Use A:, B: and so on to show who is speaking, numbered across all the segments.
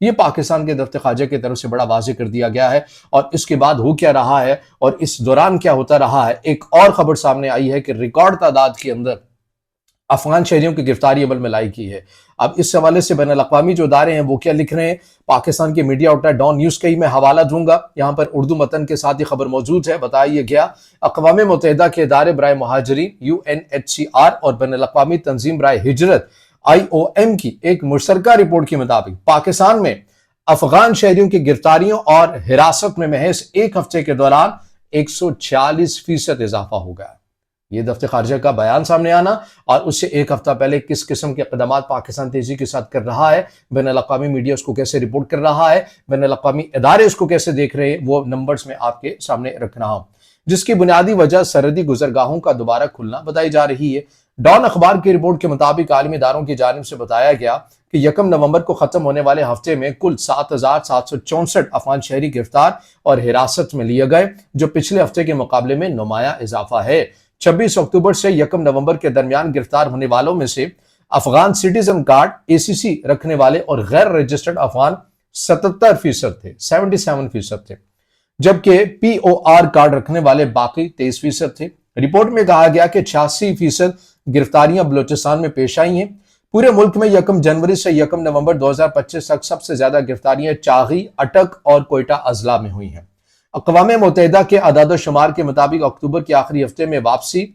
A: یہ پاکستان کے دفتر خارجہ کی طرف سے بڑا واضح کر دیا گیا ہے۔ اور اس کے بعد ہو کیا رہا ہے اور اس دوران کیا ہوتا رہا ہے، ایک اور خبر سامنے آئی ہے کہ ریکارڈ تعداد کے اندر افغان شہریوں کی گرفتاری عمل میں لائی کی ہے۔ اب اس حوالے سے بین الاقوامی جو ادارے ہیں وہ کیا لکھ رہے ہیں، پاکستان کے میڈیا آؤٹلیٹ ڈان نیوز کا ہی میں حوالہ دوں گا، یہاں پر اردو متن کے ساتھ یہ خبر موجود ہے۔ بتایا گیا اقوام متحدہ کے ادارے برائے مہاجرین UNHCR اور بین الاقوامی تنظیم برائے ہجرت IOM کی ایک مشترکہ رپورٹ کے مطابق پاکستان میں افغان شہریوں کی گرفتاریوں اور حراست میں محض ایک ہفتے کے دوران 146% اضافہ ہو گیا۔ یہ دفتر خارجہ کا بیان سامنے آنا اور اس سے ایک ہفتہ پہلے کس قسم کے اقدامات پاکستان تیزی کے ساتھ کر رہا ہے، بین الاقوامی میڈیا اس کو کیسے رپورٹ کر رہا ہے، بین الاقوامی ادارے اس کو کیسے دیکھ رہے ہیں، وہ نمبرز میں آپ کے سامنے رکھ رہا ہوں، جس کی بنیادی وجہ سرحدی گزرگاہوں کا دوبارہ کھلنا بتائی جا رہی ہے۔ ڈان اخبار کی رپورٹ کے مطابق عالمی اداروں کی جانب سے بتایا گیا کہ 1 نومبر کو ختم ہونے والے ہفتے میں کل 7,764 افغان شہری گرفتار اور حراست میں لیے گئے، جو پچھلے ہفتے کے مقابلے میں نمایاں اضافہ ہے۔ 26 اکتوبر سے 1 نومبر کے درمیان گرفتار ہونے والوں میں سے افغان سٹیزن کارڈ ACC رکھنے والے اور غیر رجسٹرڈ افغان 77% تھے، 77% تھے، جبکہ POR کارڈ رکھنے والے باقی 23% تھے۔ رپورٹ میں کہا گیا کہ 86% گرفتاریاں بلوچستان میں پیش آئی ہیں۔ پورے ملک میں 1 جنوری سے 1 نومبر 2025 تک سب سے زیادہ گرفتاریاں چاغی، اٹک اور کوئٹہ اضلاع میں ہوئی ہیں۔ اقوام متحدہ کے اعداد و شمار کے مطابق اکتوبر کے آخری ہفتے میں واپسی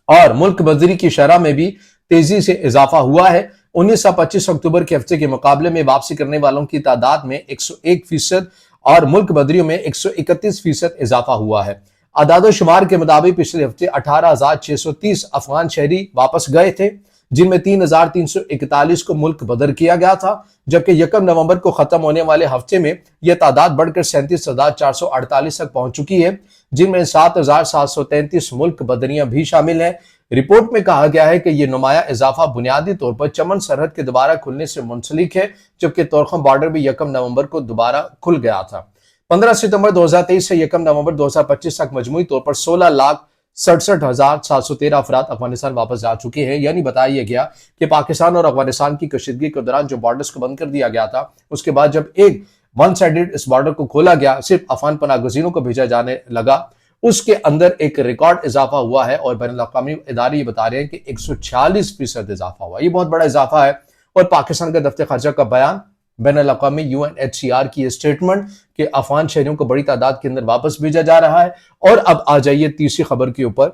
A: اور ملک بدری کی شرح میں بھی تیزی سے اضافہ ہوا ہے۔ 19 سے 25 اکتوبر کے ہفتے کے مقابلے میں واپسی کرنے والوں کی تعداد میں 101% اور ملک بدریوں میں 131% اضافہ ہوا ہے۔ اعداد و شمار کے مطابق پچھلے ہفتے 18,630 افغان شہری واپس گئے تھے، جن میں 3,341 کو ملک بدر کیا گیا تھا، جبکہ 1 نومبر کو ختم ہونے والے ہفتے میں یہ تعداد بڑھ کر 37,448 تک پہنچ چکی ہے، جن میں 7,733 ملک بدریاں بھی شامل ہیں۔ رپورٹ میں کہا گیا ہے کہ یہ نمایاں اضافہ بنیادی طور پر چمن سرحد کے دوبارہ کھلنے سے منسلک ہے، جبکہ تورخم بارڈر بھی 1 نومبر کو دوبارہ کھل گیا تھا۔ 15 ستمبر 2023 سے 1 نومبر 2025 تک مجموعی طور پر 16,67,713 افراد افغانستان واپس جا چکے ہیں۔ یعنی بتایا گیا کہ پاکستان اور افغانستان کی کشیدگی کے دوران جو بارڈرز کو بند کر دیا گیا تھا، اس کے بعد جب ایک ون سائیڈڈ اس بارڈر کو کھولا گیا، صرف افغان پناہ گزینوں کو بھیجا جانے لگا، اس کے اندر ایک ریکارڈ اضافہ ہوا ہے اور بین الاقوامی ادارے یہ بتا رہے ہیں کہ 146% اضافہ ہوا۔ یہ بہت بڑا اضافہ ہے اور پاکستان کا دفتر خارجہ کا بیان، بین الاقوامی UNHCR کی یہ سٹیٹمنٹ کہ افغان شہریوں کو بڑی تعداد کے اندر واپس بھیجا جا رہا ہے۔ اور اب آ جائیے تیسری خبر کے اوپر،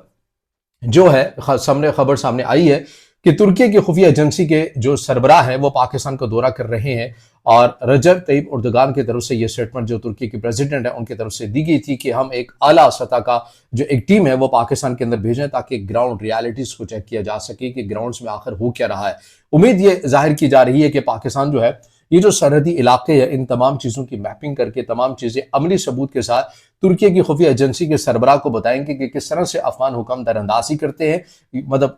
A: جو ہے خبر سامنے آئی ہے کہ ترکی کی خفیہ ایجنسی کے جو سربراہ ہیں وہ پاکستان کا دورہ کر رہے ہیں، اور رجب طیب اردگان کی طرف سے یہ سٹیٹمنٹ جو ترکی کی پریزیڈنٹ ہے ان کی طرف سے دی گئی تھی کہ ہم ایک اعلیٰ سطح کا جو ایک ٹیم ہے وہ پاکستان کے اندر بھیجیں تاکہ گراؤنڈ ریالٹیز کو چیک کیا جا سکے کہ گراؤنڈز میں آخر ہو کیا رہا ہے۔ امید یہ ظاہر کی جا رہی ہے کہ پاکستان جو ہے یہ جو سرحدی علاقے ہیں ان تمام چیزوں کی میپنگ کر کے تمام چیزیں عملی ثبوت کے ساتھ ترکی کی خفیہ ایجنسی کے سربراہ کو بتائیں گے کہ کس طرح سے افغان حکام دراندازی کرتے ہیں، مطلب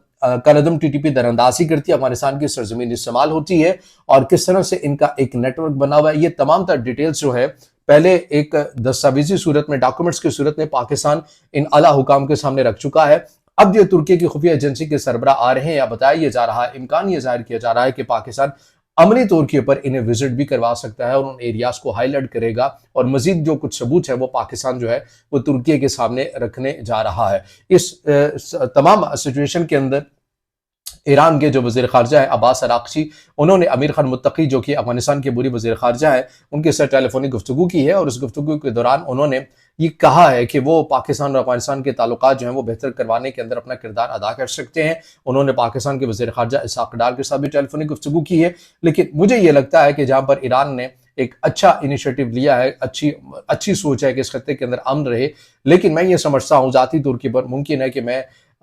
A: کالعدم TTP دراندازی کرتی ہے، افغانستان کی سرزمین استعمال ہوتی ہے، اور کس طرح سے ان کا ایک نیٹ ورک بنا ہوا ہے۔ یہ تمام تر ڈیٹیلز جو ہے پہلے ایک دستاویزی صورت میں، ڈاکومنٹس کی صورت میں پاکستان ان اعلیٰ حکام کے سامنے رکھ چکا ہے۔ اب یہ ترکی کی خفیہ ایجنسی کے سربراہ آ رہے ہیں، یا بتایا یہ جا رہا ہے، امکان یہ ظاہر کیا جا رہا ہے کہ پاکستان عملی طور کے اوپر انہیں وزٹ بھی کروا سکتا ہے اور ان ایریاز کو ہائی لائٹ کرے گا، اور مزید جو کچھ ثبوت ہے وہ پاکستان جو ہے وہ ترکی کے سامنے رکھنے جا رہا ہے۔ اس تمام سچویشن کے اندر ایران کے جو وزیر خارجہ ہے عباس عراقچی، انہوں نے امیر خان متقی جو کہ افغانستان کے بری وزیر خارجہ ہیں ان کے ساتھ ٹیلی فونک گفتگو کی ہے، اور اس گفتگو کے دوران انہوں نے یہ کہا ہے کہ وہ پاکستان اور افغانستان کے تعلقات جو ہیں وہ بہتر کروانے کے اندر اپنا کردار ادا کر سکتے ہیں۔ انہوں نے پاکستان کے وزیر خارجہ اسحاق ڈار کے ساتھ بھی ٹیلی فونک گفتگو کی ہے، لیکن مجھے یہ لگتا ہے کہ جہاں پر ایران نے ایک اچھا انیشیٹو لیا ہے، اچھی سوچ ہے کہ اس خطے کے اندر امن رہے، لیکن میں یہ سمجھتا ہوں ذاتی طور کے پر ممکن ہے کہ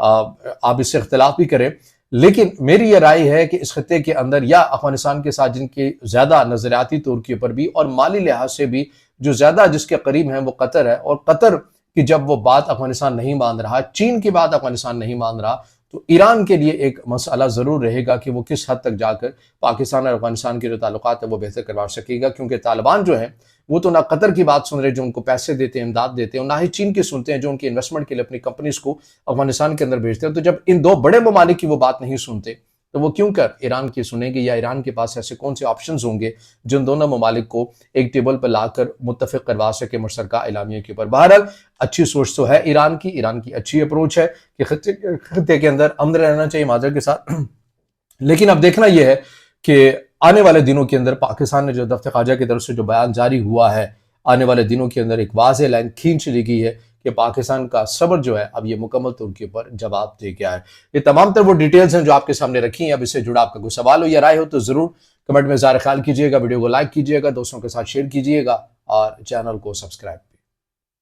A: آپ اس سے اختلاف بھی کریں، لیکن میری یہ رائے ہے کہ اس خطے کے اندر یا افغانستان کے ساتھ جن کے زیادہ نظریاتی طور کے اوپر بھی اور مالی لحاظ سے بھی جو زیادہ جس کے قریب ہیں وہ قطر ہے، اور قطر کی جب وہ بات افغانستان نہیں مان رہا، چین کی بات افغانستان نہیں مان رہا، تو ایران کے لیے ایک مسئلہ ضرور رہے گا کہ وہ کس حد تک جا کر پاکستان اور افغانستان کے جو تعلقات ہیں وہ بہتر کروا سکے گا، کیونکہ طالبان جو ہیں وہ تو نہ قطر کی بات سن رہے جو ان کو پیسے دیتے ہیں، امداد دیتے ہیں، اور نہ ہی چین کی سنتے ہیں جو ان کی انویسٹمنٹ کے لیے اپنی کمپنیز کو افغانستان کے اندر بھیجتے ہیں۔ تو جب ان دو بڑے ممالک کی وہ بات نہیں سنتے تو وہ کیوں کر ایران کی سنیں گے، یا ایران کے پاس ایسے کون سے آپشنز ہوں گے جن دونوں ممالک کو ایک ٹیبل پر لا کر متفق کروا سکے مشترکہ اعلامیے کے اوپر۔ بہرحال اچھی سوچ تو ہے ایران کی اچھی اپروچ ہے کہ خطے کے اندر امن رہنا چاہیے معذرت کے ساتھ، لیکن اب دیکھنا یہ ہے کہ آنے والے دنوں کے اندر پاکستان نے جو دفتر خارجہ کی طرف سے جو بیان جاری ہوا ہے، آنے والے دنوں کے اندر ایک واضح لائن کھینچ لی گئی ہے کہ پاکستان کا صبر جو ہے اب یہ مکمل طور کے اوپر جواب دے گیا ہے۔ یہ تمام تر وہ ڈیٹیلز ہیں جو آپ کے سامنے رکھی ہیں۔ اب اس سے جڑا آپ کا کوئی سوال ہو یا رائے ہو تو ضرور کمنٹ میں اظہار خیال کیجیے گا، ویڈیو کو لائک کیجیے گا، دوستوں کے ساتھ شیئر کیجیے گا اور چینل کو سبسکرائب